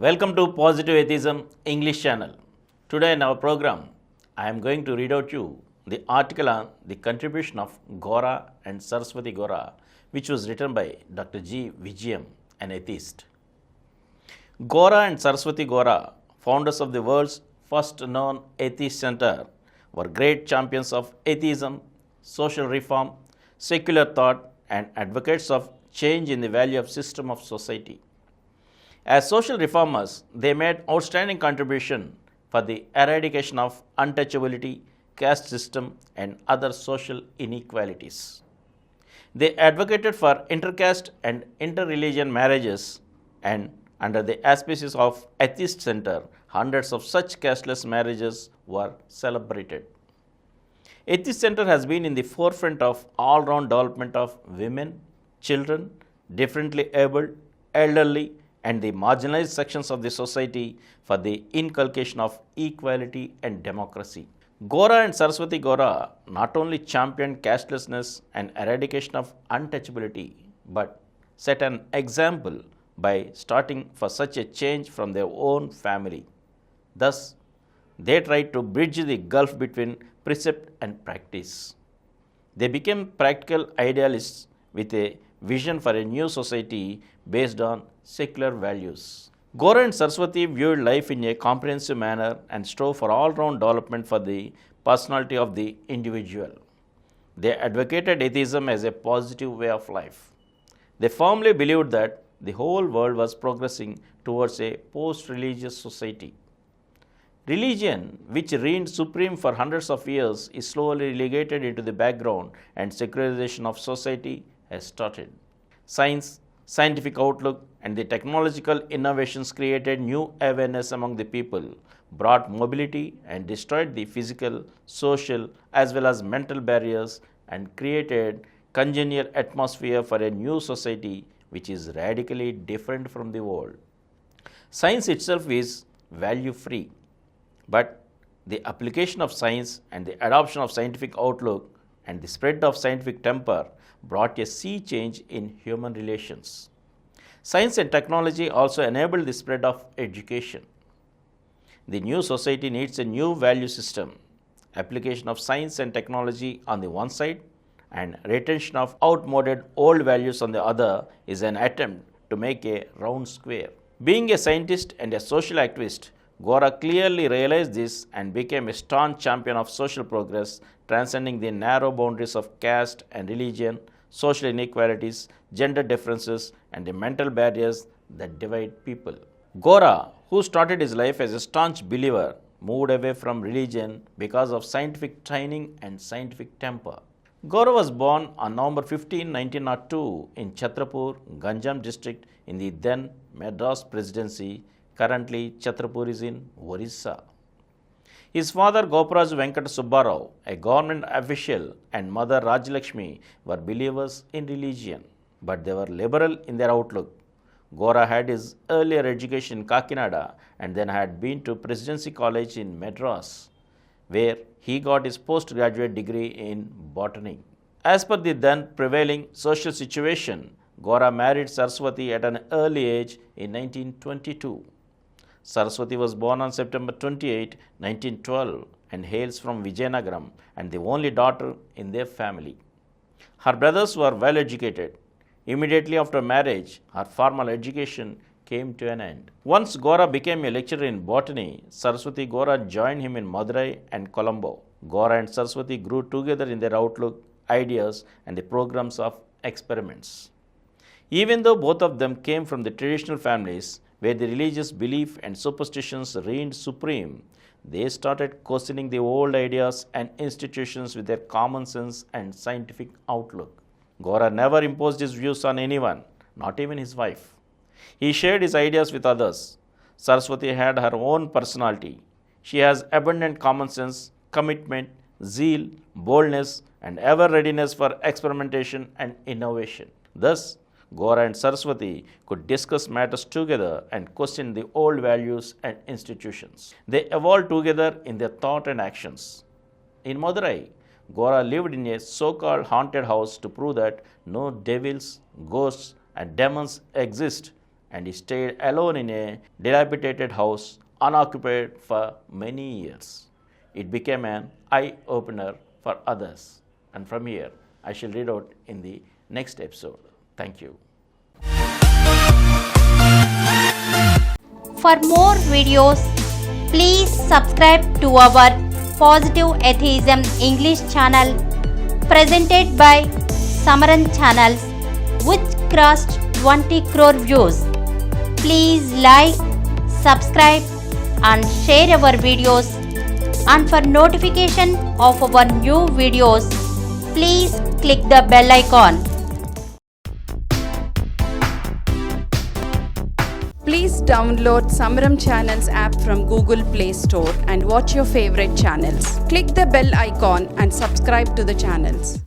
Welcome to Positive Atheism English channel. Today in our program, I am going to read out you the article on the contribution of Gora and Saraswati Gora, which was written by Dr. G. Vijayam, an atheist. Gora and Saraswati Gora, founders of the world's first known atheist center, were great champions of atheism, social reform, secular thought, and advocates of change in the value of system of society. As social reformers, they made outstanding contribution for the eradication of untouchability, caste system, and other social inequalities. They advocated for intercaste and interreligion marriages, and under the auspices of Atheist Center, hundreds of such casteless marriages were celebrated. Atheist Center has been in the forefront of all-round development of women, children, differently abled, elderly, and the marginalized sections of the society for the inculcation of equality and democracy. Gora and Saraswati Gora not only championed castelessness and eradication of untouchability, but set an example by starting for such a change from their own family. Thus, they tried to bridge the gulf between precept and practice. They became practical idealists with a vision for a new society based on secular values. Gora and Saraswati viewed life in a comprehensive manner and strove for all-round development for the personality of the individual. They advocated atheism as a positive way of life. They firmly believed that the whole world was progressing towards a post-religious society. Religion, which reigned supreme for hundreds of years, is slowly relegated into the background and secularization of society has started. Science, scientific outlook, and the technological innovations created new awareness among the people, brought mobility and destroyed the physical, social, as well as mental barriers, and created congenial atmosphere for a new society which is radically different from the old. Science itself is value free, but the application of science and the adoption of scientific outlook and the spread of scientific temper brought a sea change in human relations. Science and technology also enabled the spread of education. The new society needs a new value system, application of science and technology on the one side, and retention of outmoded old values on the other is an attempt to make a round square. Being a scientist and a social activist, Gora clearly realized this and became a staunch champion of social progress, transcending the narrow boundaries of caste and religion, social inequalities, gender differences, and the mental barriers that divide people. Gora, who started his life as a staunch believer, moved away from religion because of scientific training and scientific temper. Gora was born on November 15, 1902 in Chhatrapur, Ganjam district in the then Madras Presidency. Currently, Chhatrapur is in Orissa. His father Gopuraju Venkata Subbarao, a government official, and mother Rajalakshmi were believers in religion, but they were liberal in their outlook. Gora had his earlier education in Kakinada and then had been to Presidency College in Madras, where he got his postgraduate degree in botany. As per the then prevailing social situation, Gora married Saraswati at an early age in 1922. Saraswati was born on September 28, 1912 and hails from Vijayanagaram and the only daughter in their family. Her brothers were well educated. Immediately after marriage, her formal education came to an end. Once Gora became a lecturer in botany, Saraswati Gora joined him in Madurai and Colombo. Gora and Saraswati grew together in their outlook, ideas, and the programs of experiments. Even though both of them came from the traditional families where the religious belief and superstitions reigned supreme, they started questioning the old ideas and institutions with their common sense and scientific outlook. Gora never imposed his views on anyone, not even his wife. He shared his ideas with others. Saraswati had her own personality. She has abundant common sense, commitment, zeal, boldness, and ever readiness for experimentation and innovation. Thus, Gora and Saraswati could discuss matters together and question the old values and institutions. They evolved together in their thought and actions. In Madurai, Gora lived in a so-called haunted house to prove that no devils, ghosts, and demons exist and he stayed alone in a dilapidated house, unoccupied for many years. It became an eye-opener for others. And from here, I shall read out in the next episode. Thank you. For more videos, please subscribe to our Positive Atheism English channel presented by Samaran Channels, which crossed 20 crore views. Please like, subscribe and share our videos. And for notification of our new videos, please click the bell icon. Please download Samaram Channels app from Google Play Store and watch your favorite channels. Click the bell icon and subscribe to the channels.